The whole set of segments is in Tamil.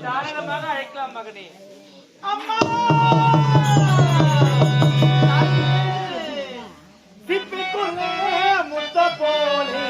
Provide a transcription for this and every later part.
தாராளமாக அழைக்கலாம் மகனே. அம்மா திப்பிக்குள்ளே முத்த போலே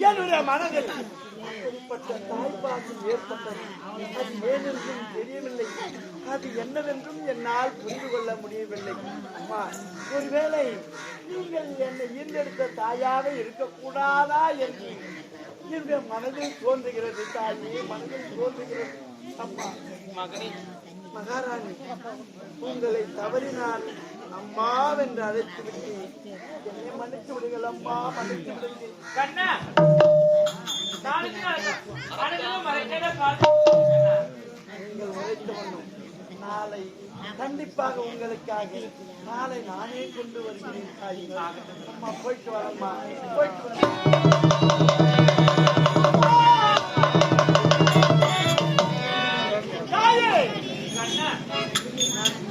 என்னுடைய மனதில் தாய்ப்பாசம் ஏற்பட்டது. அது ஏனென்றும் தெரியவில்லை. அது என்னவென்றும் என்னால் புரிந்து கொள்ள முடியவில்லை. அம்மா, ஒருவேளை நீங்கள் என்னை ஈர்ந்தெடுத்த தாயாக இருக்கக்கூடாதா என்று என்னுடைய மனதில் தோன்றுகிறது. தாயே, மனதில் தோன்றுகிறது. அம்மா, மகனே, மகாராணி, உங்களை தவறினால் அம்மாவென்று அழைத்து விட்டு என்னை மன்னித்து விடுங்கள். அம்மா, மன்னித்து விடுங்கள். கண்ணா, நாளைக்கு நீங்கள் உரைத்த ஒன்றும் நாளை கண்டிப்பாக உங்களுக்காக நாளை நானே கொண்டு வருகிறேன். தாயே, அம்மா, போயிட்டு வரம்மா, போயிட்டு வர.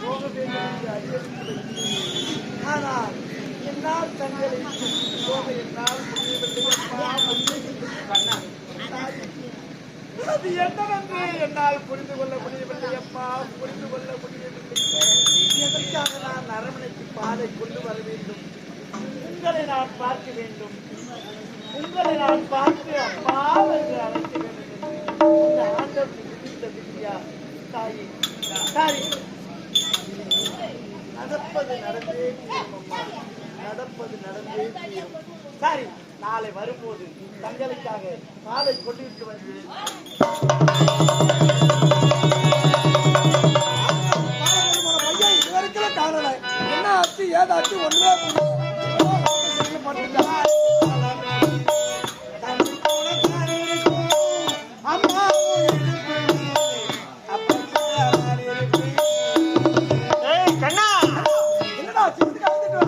போக வேண்டும் என்று அறிவித்துள்ளேன். ஆனால் என்னால் தங்களை போக என்னால் முடியவில்லை. அது என்னவென்று என்னால் புரிந்து கொள்ள முடியவில்லை. அம்மா, புரிந்து கொள்ள முடியவில்லை. எதற்காக நான் அரண்மனைக்கு பாலை கொண்டு வர வேண்டும்? உங்களை நான் பார்க்க வேண்டும். உங்களை நான் பார்த்து அம்மா என்று அழைக்க வேண்டும் என்று இந்த ஆண்டவன் விதித்த விதியா? தாயே, தாய், நடப்பது நடந்தே தீரும் அம்மா, நடப்பது நடந்தே தீரும். சரி, நாளை வரும்போது தங்களுக்காக பாலை கொண்டுவிட்டு வந்தேன். என்ன ஆச்சு ஏதாச்சு ஒன்றே அம்மா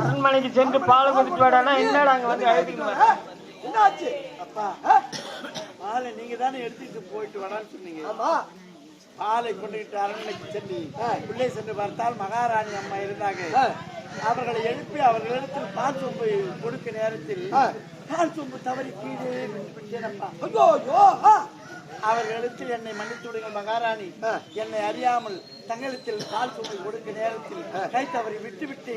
அரண்மனைக்கு சென்று பால் கொடுத்து வாடானா என்னடா அங்க வந்து அழுதுக்கு என்னாச்சு? அப்பா, பாலை நீங்க தானே எடுத்துட்டு போயிட்டு வரான்னு சொன்னீங்க. ஆமா, பாலை கொண்டுகிட்டு அரண்மனைக்கு சென்று உள்ளே சென்று பார்த்தால் மகாராணி அம்மா இருந்தாங்க. அவர்களை எழுப்பி அவர்களிடத்தில் பால் சொம்பு கொடுக்க நேரத்தில் பால் சொம்பு தவறி கீழே விட்டேனப்பா. அவர்களிடத்தில் என்னை மன்னித்து விடுங்கள் மகாராணி, என்னை அறியாமல் தங்களிடத்தில் பால் சொம்பு கொடுக்க நேரத்தில் கை தவறி விட்டுவிட்டு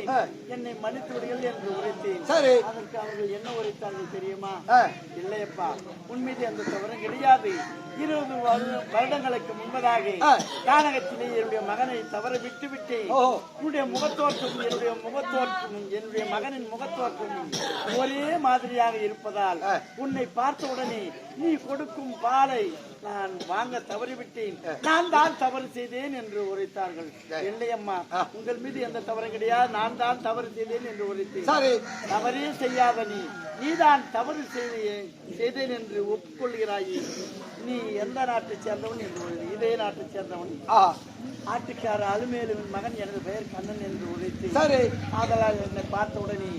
என்னை மன்னித்து விடுங்கள் என்று உரைத்தேன். சரி, அதற்கு அவர்கள் என்ன உரைத்தார்கள் தெரியுமா? இல்லையப்பா, உன்மீது அந்த தவறும் கிடையாது. 20 வருடங்களுக்கு முன்பதாக கானகத்திலே என்னுடைய மகனை தவற விட்டுவிட்டு உன்னுடைய முகத்தோற்றம் என்னுடைய முகத்தோற்றம் என்னுடைய மகனின் முகத்தோற்றம் ஒரே மாதிரியாக இருப்பதால் உன்னை பார்த்த உடனே நீ கொடுக்கும் பாலை நான் வாங்க தவறிவிட்டேன், நான் தான் தவறு செய்தேன் என்று உரைத்தார்கள். இல்லையம்மா, உங்கள் மீது எந்த தவறும் கிடையாது, நான் தான் தவறு செய்தேன் என்று உரைத்தேன். தவறே செய்யாத நீதான் தவறு செய்தேன் என்று ஒப்புக்கொள்கிறாயே. நீ எந்த நாட்டை சேர்ந்தவன் என்று இதே நாட்டை சேர்ந்தவன். ஆட்டுக்கார அலுமேலுவின் மகன், எனது பெயர் கண்ணன் என்று உரைத்து. சரி, ஆதலால் என்னை பார்த்த உடனே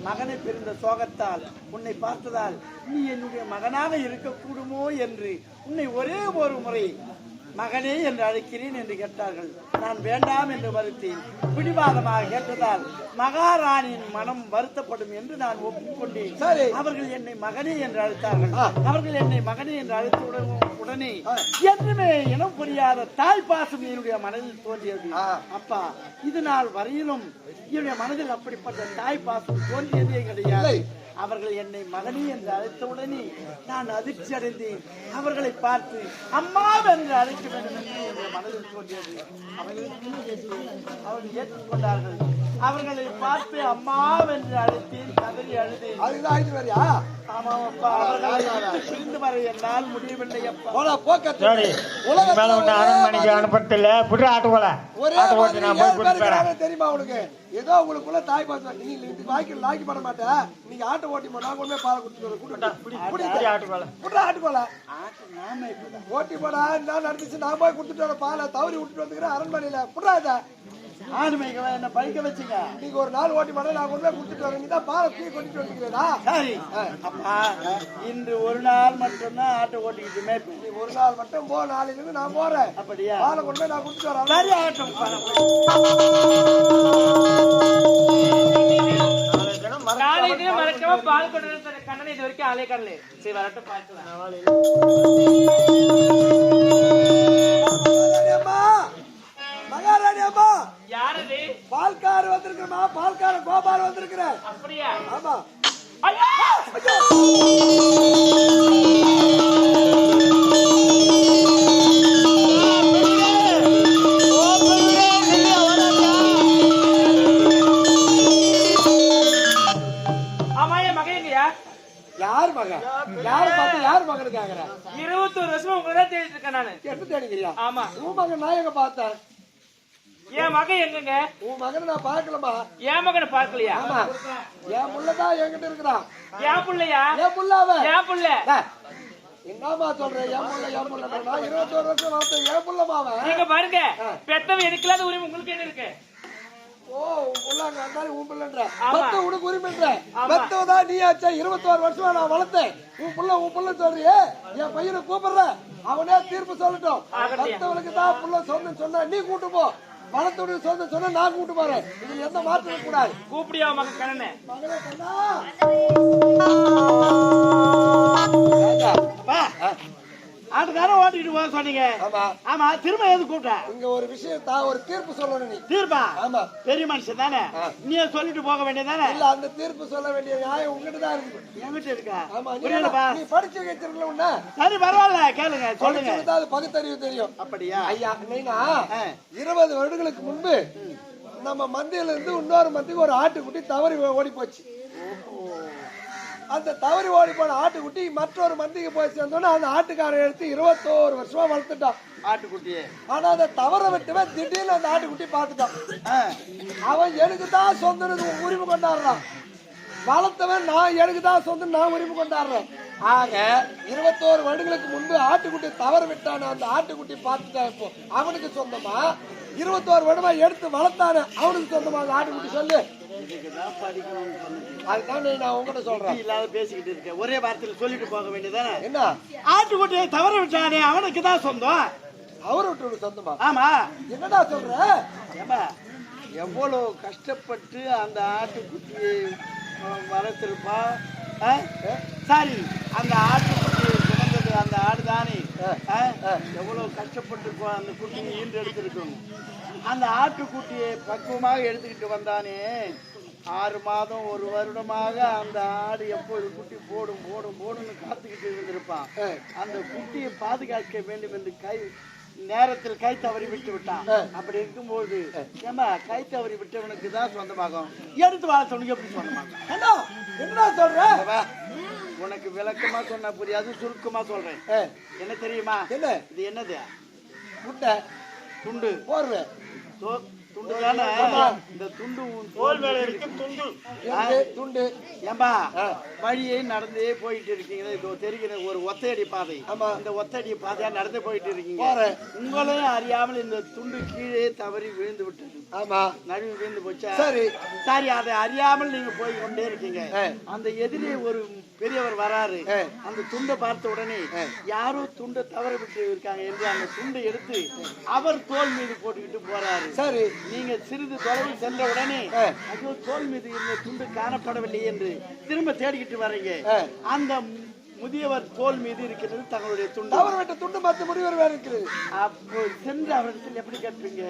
மகனை பிறந்த சோகத்தால் உன்னை பார்த்ததால் நீ என்னுடைய மகனாக இருக்கக்கூடுமோ என்று உன்னை ஒரே ஒரு முறை மகனே என்று அழைக்கிறேன் என்று கேட்டார்கள். நான் வேண்டாம் என்று மறுத்தேன். பிடிவாதமாக கேட்டதால் மகாராணியின் மனம் வருத்தப்படும் என்று நான் ஒப்புக்கொண்டேன். அவர்கள் என்னை மகனே என்று அழைத்தார்கள். அவர்கள் என்னை மகனே என்று அழைத்த உடனே என்றுமே இனம் புரியாத தாய் பாசம் என்னுடைய மனதில் தோன்றியது. அப்பா, இது நாள் வரையிலும் என்னுடைய மனதில் அப்படிப்பட்ட தாய் பாசம் தோன்றியதே கிடையாது. அவர்கள் என்னை மகனே என்று அழைத்தவுடனே நான் அதிர்ச்சி அடைந்தேன். அவர்களை பார்த்து அம்மா என்று அழைக்க வேண்டும் என்று என்னுடைய மனதில் தோன்றியது. அவர்கள் ஏற்றுக்கொண்டார்கள். அவர்களை பார்த்து அம்மா என்று அழைத்தேன், கதறி அழுதேன். ஆமாப்பா, அவர்களை பிரிந்து வர என்னால் முடியவில்லை. அரண்மனைக்கு அனுப்பத்தில்ல புட்டு ஆட்டு போல தெரியுமா உனக்கு? ஏதோ உங்களுக்குள்ள தாய் பாசம். நீங்க இது வாய்க்கு லாக்கி பண்ண மாட்டேன். நீங்க ஆட்டை ஓட்டி போனா கொண்டு பாலை குடிச்சுட்டு ஆட்டுக்கோல ஓட்டி போனா என்ன நடந்துச்சு? நான் போய் கொடுத்துட்டு வர பாலை தவறி விட்டுட்டு வந்துக்கிறேன் அரண்மனையில. புடாத ஆடுமைகளை என்ன படிக்க வச்சுங்க. நீங்க ஒரு நாள் ஓட்டி போனா நான் கொண்டு போய் கொடுத்துட்டு வரேன். நீதான் பாலை தூக்கி கொண்டுட்டு வந்துக்கிறேனா? சரி, அப்பா, இன்று ஒரு நாள் மட்டும்தான் ஆட்டை ஓட்டிக்கிட்டு மேய்ப்பு. நீ ஒரு நாள் மட்டும் போ, நாளையில இருந்து நான் போறேன். அப்படியா? பாலை கொண்டு போய் நான் கொடுத்துட்டு வரேன். சரி, ஆட்டம் மறக்காம பால் கொண்டு கண்ணனை இது வரைக்கும் ஆளே கடலே. சரி, வரட்டும், பார்க்கலாம். மகாராணி அம்மா, யாரது? பால்கார வந்திருக்கிறமா, பால்கார கோபால் வந்திருக்கிற. அப்படியா? ஆமா. ஐயா மகன்? யாரு பார்த்து யாரு மகனுக்கு ஆகுற? 21 வருஷமா உங்களை தேடிட்டு இருக்கேன் நானு. எப்படி தேடிக்கிறியா? ஆமா. உன் மகன் நான் எங்க பார்த்தேன்? என் மகன் எங்கங்க? உன் மகனை நான் பார்க்கலமா? என் மகனை பார்க்கலையா? ஆமா. என் புள்ளதான் என்கிட்ட இருக்கிறான். என் புள்ளையா? என் புள்ளாவ? என் புள்ள. என்னமா சொல்றேன்? என் புள்ள நான் 21 வருஷம் வளர்த்த என் புள்ளமாவ. நீங்க பாருங்க, பெத்தவன் எனக்கு இல்லாத உரிமை உங்களுக்கு என்ன இருக்கு? ஓ, உன் புள்ள அங்க உன் புள்ளன்ற ஆமா. பெத்த உனக்கு உரிமைன்ற பெத்தவதான் நீ ஆச்சா. 21 வருஷமா நான் வளர்த்தேன். உன் புள்ள சொல்றியே, என் பையனை கூப்பிடுற, அவனே தீர்ப்பு சொல்லட்டும். பெத்தவனுக்கு தான் புள்ள சொந்தம் சொன்னா நீ கூட்டு போ, வளர்த்தோட சொந்தம் சொன்னா நான் கூட்டு போறேன். இதுல எந்த மாற்றம் கூடாது. கூப்பிடியா மகன் கண்ணனே? மகனே கண்ணா. ஆட்டுக்காரன் ஓட்டிட்டு போக சொன்னீங்க. ஆமா ஆமா, திரும்ப எது கூப்பிட்ட? இங்க ஒரு விஷயத்தா ஒரு தீர்ப்பு சொல்லணும் நீ. தீர்ப்பா? ஆமா. பெரிய மனுஷன் தானே, நீ சொல்லிட்டு போக வேண்டியதானே? இல்ல, அந்த தீர்ப்பு சொல்ல வேண்டிய நியாயம் உங்ககிட்ட தான் இருக்கு. என்கிட்ட இருக்கா? ஆமா. புரியலப்பா. நீ படிச்சு வச்சிருக்கல உன்ன. சரி, பரவாயில்ல, கேளுங்க, சொல்லுங்க. சொல்லுங்க. அது பகுத்தறிவு தெரியும். அப்படியா? ஐயா, நீனா 20 வருடங்களுக்கு முன்பு நம்ம மந்தியில இருந்து இன்னொரு மந்திக்கு ஒரு ஆட்டுக்குட்டி தவறி ஓடி போச்சு. அந்த தவறி ஓடி போன ஆட்டுக்குட்டி மற்றொரு மந்திக்கு போய் சேர்ந்தோன்னா அந்த ஆட்டுக்காரன் எடுத்து 21 வருஷமா வளர்த்துட்டான் ஆட்டுக்குட்டியே. ஆனா அந்த தவற விட்டுவன் திடீர்னு அந்த ஆட்டுக்குட்டி பார்த்துட்டான். அவன் எனக்கு தான் சொந்தம் உரிமை கொண்டாடுறான். வளர்த்தவன் நான் எனக்கு தான் சொந்தம் நான் உரிமை கொண்டாடுறேன். ஆக 21 வருடங்களுக்கு முன்பு ஆட்டுக்குட்டி தவற விட்டான அந்த ஆட்டுக்குட்டி பார்த்துட்டான். இப்போ அவனுக்கு சொந்தமா 21 வருடமா எடுத்து வளர்த்தானே அவனுக்கு சொந்தமா அந்த ஆட்டுக்குட்டி சொல்லு. அதுதான் நான் உங்ககிட்ட சொல்றேன். இல்லாத பேசிக்கிட்டு இருக்கேன். ஒரே வார்த்தையில சொல்லிட்டு போக வேண்டியதானே? என்ன? ஆட்டுக்குட்டியை தவற விட்டானே அவனுக்கு தான் சொந்தம். அவரை விட்டு சொந்தமா? ஆமா. என்னடா சொல்ற? ஏம்பா, எவ்வளவு கஷ்டப்பட்டு அந்த ஆட்டுக்குட்டியை வளர்த்திருப்பா. சரி, அந்த ஆட்டுக்குட்டியை சுமந்தது அந்த ஆடு தானே. எவ்வளவு கஷ்டப்பட்டு அந்த குட்டியை ஈண்டு எடுத்திருக்கணும். அந்த ஆட்டுக்குட்டியை பக்குவமாக எடுத்துக்கிட்டு வந்தானே, 6 மாதம் 1 வருடமாக அந்த ஆடு எப்போது குட்டி போடும்னு காத்துக்கிட்டு இருந்திருப்பான். அந்த குட்டியை பாதுகாக்க வேண்டும் என்று நேரத்தில் கை தவறி விட்டு விட்டான். அப்படி இருக்கும்போது ஏமா கை தவறி விட்டவனுக்கு தான் சொந்தமாகும். எடுத்து வளர்த்தவனுக்கு எப்படி சொந்தமாகும்? என்ன சொல்ற? உனக்கு விளக்கமா சொன்னா புரியாது, சுருக்கமா சொல்றேன். என்ன தெரியுமா? என்ன இது? என்னது? முட்டை துண்டு போடுற துண்டு தானே. இந்த துண்டு தோல் மேல இருக்கு துண்டு. துண்டு. ஏம்பா, வழியை நடந்தே போயிட்டு இருக்கீங்க. இதோ தெரிகிற ஒரு ஒத்தையடி பாதை. இந்த ஒத்தையடி பாதையா நடந்து போயிட்டு இருக்கீங்க. உங்களையும் அறியாமல் இந்த துண்டு கீழே தவறி விழுந்து விட்டது. ஆமா, நடுவு விழுந்து போச்சா? சரி சரி, அதை அறியாமல் நீங்க போய் கொண்டே இருக்கீங்க. அந்த எதிரே ஒரு பெரியவர் வராரு. அந்த துண்டை பார்த்த உடனே யாரோ துண்டை தவற விட்டு இருக்காங்க என்று அந்த துண்டை எடுத்து அவர் தோல் மீது போட்டுக்கிட்டு போறாரு. சரி, நீங்க சிறிது தொலைவில் சென்ற உடனே ஐயோ, தோல் மீது இருந்த துண்டு காணப்படவில்லை என்று திரும்ப தேடிக்கிட்டு வர்றீங்க. அந்த முதியவர் தோல் மீது இருக்கிறது தங்களுடைய துண்டு. தவறு விட்ட துண்டு மத்த முதியவர் வேற இருக்குது. அப்போ சென்று அவரிடத்தில் எப்படி கேட்பீங்க?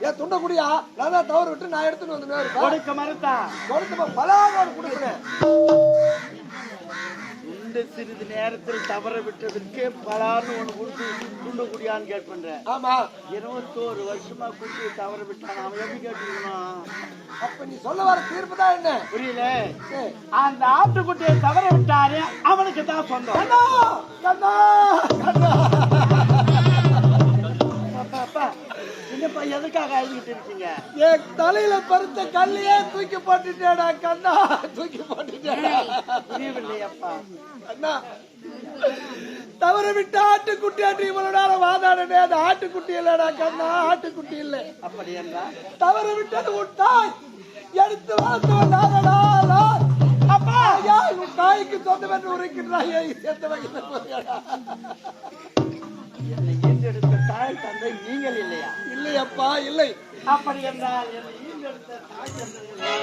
என் துண்டை குடியா, நான் தான் தவறு விட்டு நான் எடுத்துட்டு வந்து கொடுக்க மறுத்தா கொடுத்து பலாகாரம் கொடுக்குறேன். துண்டு சிறிது நேரத்தில் தவற விட்டதற்கு பலான்னு ஒண்ணு கொடுத்து துண்டு குடியான்னு கேட்பேன். ஆமா, 21 வருஷமா குடிச்சு தவற விட்டான். அவன் எப்படி கேட்டுக்கணும்? அப்ப நீ சொல்ல வர தீர்ப்பு தான் என்ன? புரியல. அந்த ஆட்டுக்குட்டியை தவற விட்டாரு அவனுக்கு தான் சொந்தம். என்னப்பா, எதுக்காக அழுதுகிட்டு இருக்கீங்க? என் தலையில பருத்த கல்லையே தூக்கி போட்டுட்டேடா கண்ணா, தூக்கி போட்டுட்டேடா. புரியவில்லையப்பா அண்ணா, தவற விட்ட ஆட்டுக்குட்டி அன்று இவ்வளவு நேரம் வாதாடனே, அது ஆட்டுக்குட்டி இல்லடா கண்ணா, ஆட்டுக்குட்டி இல்லை. அப்படி என்றால் தவற விட்டது உன் தாய், எடுத்து வளர்த்து அப்பா, உன் தாய்க்கு சொந்தம் என்று உரைக்கின்றாயே, எந்த வகையில் என்னை ஈண்டெடுத்த தாய் தந்தை நீங்கள் இல்லையா? இல்லையப்பா, இல்லை. அப்படி என்றால் என்னை ஈண்டெடுத்த தாய் தந்தை இல்லையா?